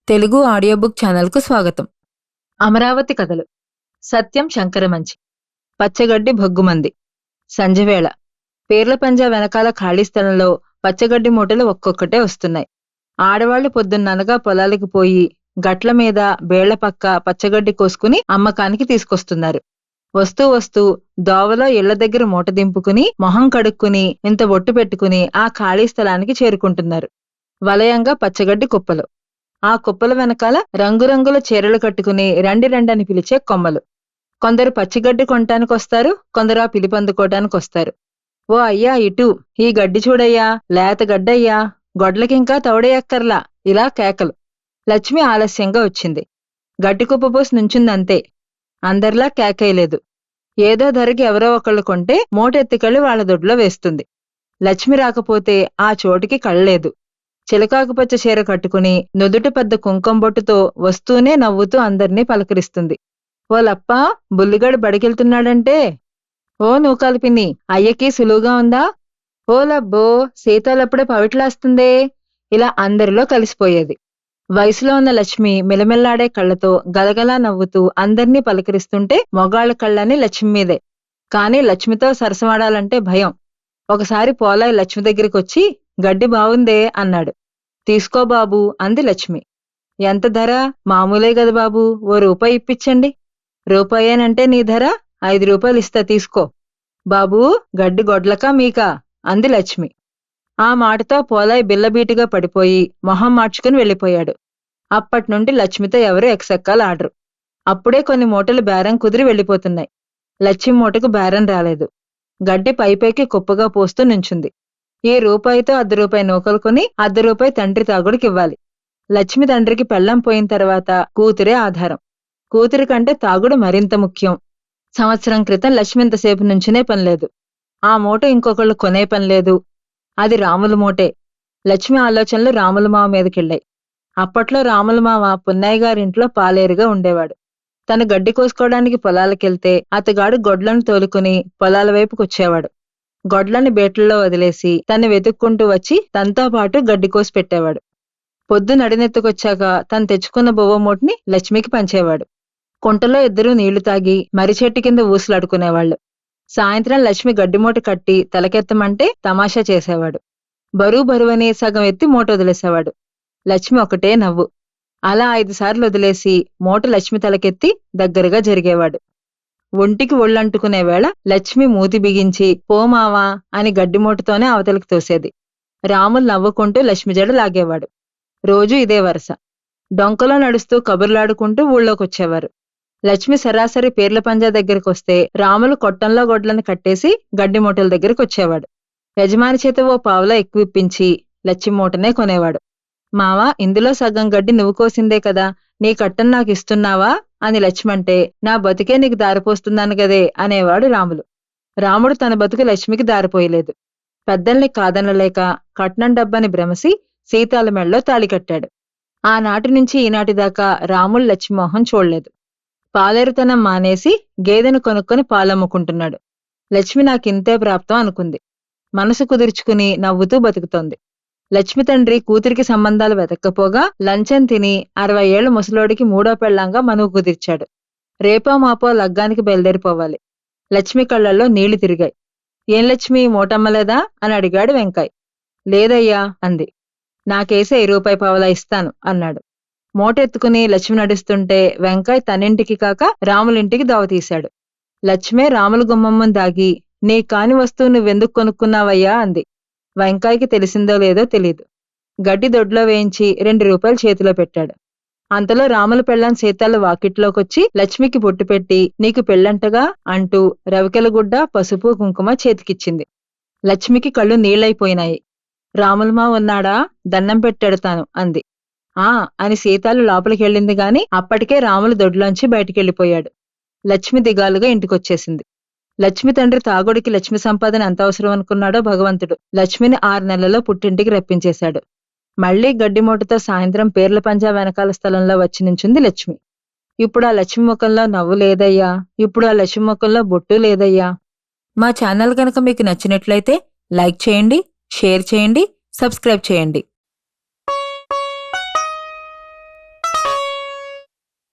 Telugu audio book ఛానల్కు స్వాగతం. అమరావతి కథలు. సత్యం శంకరమంచి. పచ్చగడ్డి భగ్గుమంది. సంజవేళ. పేర్ల పంజా వెనకాల ఖాళీ స్థలంలో పచ్చగడ్డి మూటలు ఒక్కొక్కటే వస్తున్నాయి. ఆడవాళ్లు పొద్దున్ననగా పొలాలకు పోయి గట్ల మీద బేళ్ల పక్క పచ్చగడ్డి కోసుకుని అమ్మకానికి తీసుకొస్తున్నారు. వస్తూ వస్తూ దోవలో ఇళ్ల దగ్గర మూట దింపుకుని మొహం కడుక్కుని ఇంత బొట్టు పెట్టుకుని ఆ ఖాళీ స్థలానికి చేరుకుంటున్నారు. వలయంగా పచ్చగడ్డి కుప్పలు. ఆ కుప్పల వెనకాల రంగురంగుల చీరలు కట్టుకుని రండి రండని పిలిచే కొమ్మలు. కొందరు పచ్చిగడ్డి కొనటానికొస్తారు, కొందరు ఆ పిలిపందుకోటానికొస్తారు. ఓ అయ్యా ఇటు, ఈ గడ్డి చూడయ్యా, లేత గడ్డయ్యా, గొడ్లకింకా తౌడేయక్కర్లా, ఇలా కేకలు. లక్ష్మి ఆలస్యంగా వచ్చింది. గడ్డి కుప్పపోసి నుంచుందంతే. అందరిలా కేకేయలేదు. ఏదో ధరకి ఎవరో ఒకళ్ళు కొంటే మూటెత్తికెళ్ళి వాళ్ల దొడ్లో వేస్తుంది. లక్ష్మి రాకపోతే ఆ చోటికి కళ్ళలేదు. చిలకాకుపచ్చ చీర కట్టుకుని నుదుట పెద్ద కుంకంబొట్టుతో వస్తూనే నవ్వుతూ అందర్నీ పలకరిస్తుంది. ఓ లప్పా, బుల్లిగాడు బడికెళ్తున్నాడంటే. ఓ నూకాలు పిన్ని, అయ్యకి సులువుగా ఉందా? ఓ లబ్బో, సీతాలప్పుడే పవిట్లాస్తుందే. ఇలా అందరిలో కలిసిపోయేది. వయసులో ఉన్న లక్ష్మి మిలమిల్లాడే కళ్లతో గలగలా నవ్వుతూ అందర్నీ పలకరిస్తుంటే మొగాళ్ల కళ్ళని లక్ష్మి మీదే. కాని లక్ష్మితో సరసమాడాలంటే భయం. ఒకసారి పోలాయి లక్ష్మి దగ్గరికొచ్చి గడ్డి బావుందే అన్నాడు. తీసుకో బాబూ అంది లక్ష్మి. ఎంత ధర? మామూలే గద బాబూ, ఓ రూపాయి ఇప్పించండి. రూపాయేనంటే నీ ధర? 5 రూపాయలు ఇస్తా, తీసుకో. బాబూ, గడ్డి గొడ్లకా మీకా అంది లక్ష్మి. ఆ మాటతో పోలాయి బిల్లబీటుగా పడిపోయి మొహం మార్చుకుని వెళ్ళిపోయాడు. అప్పట్నుండి లక్ష్మితో ఎవరూ ఎక్సెక్కాలు ఆడరు. అప్పుడే కొన్ని మూటలు బేరం కుదిరి వెళ్ళిపోతున్నాయి. లక్ష్మి మూటకు బేరం రాలేదు. గడ్డి పైపైకి కుప్పగా పోస్తూ నుంచుంది. ఈ రూపాయితో 1/2 రూపాయి నూకలు కొని 1/2 రూపాయి తండ్రి తాగుడికివ్వాలి. లక్ష్మి తండ్రికి పెళ్ళం పోయిన తర్వాత కూతురే ఆధారం. కూతురి కంటే తాగుడు మరింత ముఖ్యం. సంవత్సరం క్రితం లక్ష్మి ఇంతసేపు నుంచునే పనిలేదు. ఆ మూట ఇంకొకళ్ళు కొనే పనిలేదు. అది రాముల మూటే. లక్ష్మి ఆలోచనలు రాముల మావ మీదకెళ్ళాయి. అప్పట్లో రాముల మావ పున్నయ్య గారింట్లో పాలేరుగా ఉండేవాడు. తను గడ్డి కోసుకోవడానికి పొలాలకెళ్తే అతగాడు గొడ్లను తోలుకుని పొలాల వైపుకొచ్చేవాడు. గొడ్లని బేట్లలో వదిలేసి తన్ని వెతుక్కుంటూ వచ్చి తనతో పాటు గడ్డి కోసి పెట్టేవాడు. పొద్దు నడినెత్తుకొచ్చాక తను తెచ్చుకున్న బువ్వ మూటని లక్ష్మికి పంచేవాడు. కుంటలో ఇద్దరూ నీళ్లు తాగి మరిచెట్టు కింద ఊసులాడుకునేవాళ్లు. సాయంత్రం లక్ష్మి గడ్డిమూట కట్టి తలకెత్తమంటే తమాషా చేసేవాడు. బరువని సగం ఎత్తి మూట వదిలేసేవాడు. లక్ష్మి ఒకటే నవ్వు. అలా 5 సార్లు వదిలేసి మూట లక్ష్మి తలకెత్తి దగ్గరగా జరిగేవాడు. ఒంటికి ఒళ్ళంటుకునే వేళ లక్ష్మి మూతి బిగించి పోమావా అని గడ్డిమూటతోనే అవతలికి తోసేది. రాములు నవ్వుకుంటూ లక్ష్మి జడ లాగేవాడు. రోజూ ఇదే వరస. డొంకలో నడుస్తూ కబుర్లాడుకుంటూ ఊళ్ళోకొచ్చేవారు. లక్ష్మి సరాసరి పేర్ల పంజా దగ్గరికొస్తే రాములు కొట్టంలో గొడ్లను కట్టేసి గడ్డి మూటల దగ్గరికొచ్చేవాడు. యజమాని చేత ఓ పావులా ఎక్కువిప్పించి లక్ష్మి మూటనే కొనేవాడు. మావా, ఇందులో సగం గడ్డి నువ్వు కోసిందే కదా, నీ కట్టం నాకిస్తున్నావా అని లక్ష్మంటే, నా బతుకే నీకు దారిపోస్తున్నాను గదే అనేవాడు రాములు. రాముడు తన బతుకు లక్ష్మికి దారిపోయలేదు. పెద్దల్ని కాదనలేక కట్నం డబ్బని భ్రమసి సీతాల మెళ్ళలో తాళికట్టాడు. ఆనాటి నుంచి ఈనాటిదాకా రాములు లక్ష్మి మొహం చూడలేదు. పాలేరుతనం మానేసి గేదెను కొనుక్కొని పాలమ్ముకుంటున్నాడు. లక్ష్మి నాకింతే ప్రాప్తం అనుకుంది. మనసు కుదుర్చుకుని నవ్వుతూ బతుకుతోంది. లక్ష్మి తండ్రి కూతురికి సంబంధాలు వెతక్కపోగా లంచం తిని 60 ఏళ్ల ముసలోడికి 3వ పెళ్లాంగా మనువు కుదిర్చాడు. రేపో మాపో లగ్గానికి బయలుదేరిపోవాలి. లక్ష్మి కళ్లల్లో నీళ్లు తిరిగాయి. ఏం లక్ష్మి, మూటమ్మలేదా అని అడిగాడు వెంకాయ్. లేదయ్యా అంది. నాకేసే 1 రూపాయి పావలా ఇస్తాను అన్నాడు. మూటెత్తుకుని లక్ష్మి నడుస్తుంటే వెంకాయ్ తనింటికి కాక రాములింటికి దోవతీశాడు. లక్ష్మే రాముల గుమ్మమ్మం దాగి, నీ కాని వస్తువు నువ్వెందుకు కొనుక్కున్నావయ్యా అంది. వెంకాయ్కి తెలిసిందో లేదో తెలీదు. గడ్డి దొడ్లో వేయించి 2 రూపాయలు చేతిలో పెట్టాడు. అంతలో రాముల పెళ్ళాం సీతాలు వాకిట్లోకొచ్చి లక్ష్మికి బొట్టు పెట్టి, నీకు పెళ్ళంటగా అంటూ రవికెలగుడ్డ పసుపు కుంకుమ చేతికిచ్చింది. లక్ష్మికి కళ్ళు నీళ్లైపోయినాయి. రాములమా ఉన్నాడా? దన్నం పెట్టెడతాను అంది. ఆ అని సీతాలు లోపలికెళ్ళింది గాని అప్పటికే రాములు దొడ్లోంచి బయటికెళ్ళిపోయాడు. లక్ష్మి దిగాలుగా ఇంటికొచ్చేసింది. లక్ష్మి తండ్రి తాగుడికి లక్ష్మి సంపాదన ఎంత అవసరం అనుకున్నాడో భగవంతుడు. లక్ష్మిని 6 నెలల్లో పుట్టింటికి రప్పించేశాడు. మళ్లీ గడ్డిమూటతో సాయంత్రం పేర్ల పంజా వెనకాల స్థలంలో వచ్చి నించుంది లక్ష్మి. ఇప్పుడు ఆ లక్ష్మి ముఖంలో నవ్వు లేదయ్యా, ఇప్పుడు ఆ లక్ష్మి ముఖంలో బొట్టు లేదయ్యా. మా ఛానల్ కనుక మీకు నచ్చినట్లయితే లైక్ చేయండి, షేర్ చేయండి, సబ్స్క్రైబ్ చేయండి.